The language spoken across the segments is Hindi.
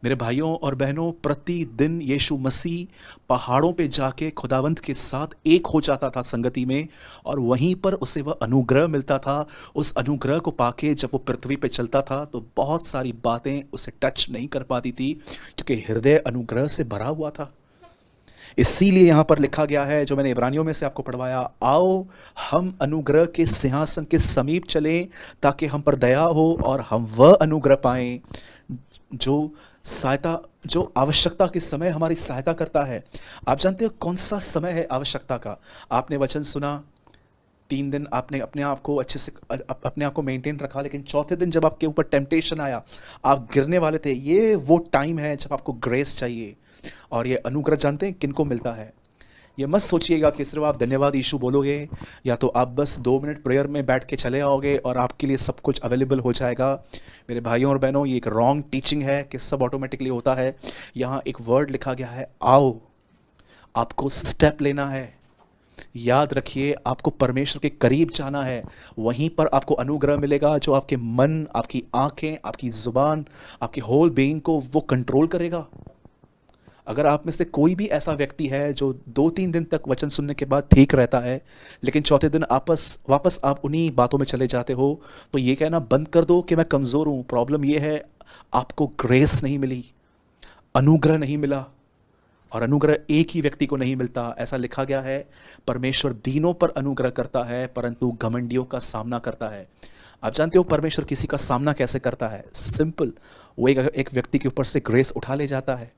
मेरे भाइयों और बहनों, प्रतिदिन यीशु मसीह पहाड़ों पे जाके खुदावंत के साथ एक हो जाता था संगति में, और वहीं पर उसे वह अनुग्रह मिलता था। उस अनुग्रह को पाके जब वो पृथ्वी पे चलता था तो बहुत सारी बातें उसे टच नहीं कर पाती थी, क्योंकि हृदय अनुग्रह से भरा हुआ था। इसीलिए यहाँ पर लिखा गया है, जो मैंने इब्रानियों में से आपको पढ़वाया, आओ हम अनुग्रह के सिंहासन के समीप चलें ताकि हम पर दया हो और हम वह अनुग्रह पाएं जो सहायता, जो आवश्यकता के समय हमारी सहायता करता है। आप जानते हो कौन सा समय है आवश्यकता का? आपने वचन सुना, 3 दिन आपने अपने आप को अच्छे से अपने आप को मेंटेन रखा, लेकिन चौथे दिन जब आपके ऊपर टेम्पटेशन आया, आप गिरने वाले थे, ये वो टाइम है जब आपको ग्रेस चाहिए। और ये अनुग्रह जानते हैं किनको मिलता है? ये मत सोचिएगा कि सिर्फ आप धन्यवाद यीशु बोलोगे या तो आप बस 2 मिनट प्रेयर में बैठ के चले आओगे और आपके लिए सब कुछ अवेलेबल हो जाएगा। मेरे भाइयों और बहनों, ये एक रॉन्ग टीचिंग है कि सब ऑटोमेटिकली होता है। यहाँ एक वर्ड लिखा गया है, आओ। आपको स्टेप लेना है। याद रखिए, आपको परमेश्वर के करीब जाना है, वहीं पर आपको अनुग्रह मिलेगा जो आपके मन, आपकी आंखें, आपकी जुबान, आपकी होल बीइंग को वो कंट्रोल करेगा। अगर आप में से कोई भी ऐसा व्यक्ति है जो 2-3 दिन तक वचन सुनने के बाद ठीक रहता है, लेकिन चौथे दिन वापस आप उन्हीं बातों में चले जाते हो, तो ये कहना बंद कर दो कि मैं कमज़ोर हूँ। प्रॉब्लम ये है, आपको ग्रेस नहीं मिली, अनुग्रह नहीं मिला। और अनुग्रह एक ही व्यक्ति को नहीं मिलता। ऐसा लिखा गया है, परमेश्वर दीनों पर अनुग्रह करता है परंतु घमंडियों का सामना करता है। आप जानते हो परमेश्वर किसी का सामना कैसे करता है? सिंपल, वो एक व्यक्ति के ऊपर से ग्रेस उठा ले जाता है।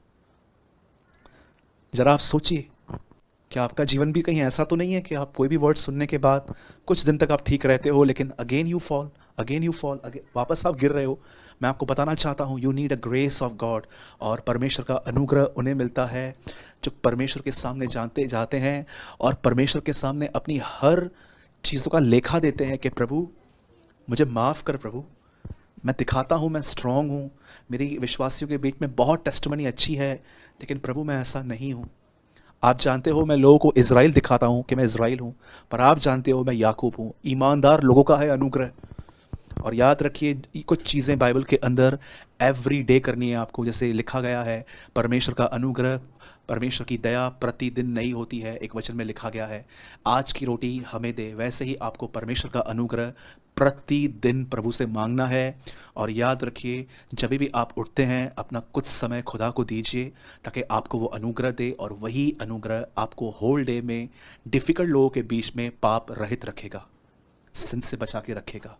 जरा आप सोचिए, क्या आपका जीवन भी कहीं ऐसा तो नहीं है कि आप कोई भी वर्ड सुनने के बाद कुछ दिन तक आप ठीक रहते हो, लेकिन अगेन यू फॉल, वापस आप गिर रहे हो? मैं आपको बताना चाहता हूँ, you need a grace of God. और परमेश्वर का अनुग्रह उन्हें मिलता है जो परमेश्वर के सामने जानते जाते हैं और परमेश्वर के सामने अपनी हर चीज़ों का लेखा देते हैं कि प्रभु मुझे माफ़ कर, प्रभु मैं दिखाता हूँ मैं स्ट्रांग हूँ, मेरी विश्वासियों के बीच में बहुत टेस्टमनी अच्छी है, लेकिन प्रभु मैं ऐसा नहीं हूँ। आप जानते हो मैं लोगों को इज़राइल दिखाता हूँ कि मैं इज़राइल हूँ, पर आप जानते हो मैं याकूब हूँ। ईमानदार लोगों का है अनुग्रह। और याद रखिए, कुछ चीज़ें बाइबल के अंदर एवरी डे करनी है आपको। जैसे लिखा गया है, परमेश्वर का अनुग्रह, परमेश्वर की दया प्रतिदिन नई होती है। एक वचन में लिखा गया है, आज की रोटी हमें दे। वैसे ही आपको परमेश्वर का अनुग्रह प्रतिदिन प्रभु से मांगना है। और याद रखिए, जब भी आप उठते हैं अपना कुछ समय खुदा को दीजिए ताकि आपको वो अनुग्रह दे, और वही अनुग्रह आपको होल डे में डिफ़िकल्ट लोगों के बीच में पाप रहित रखेगा, सिन से बचा के रखेगा।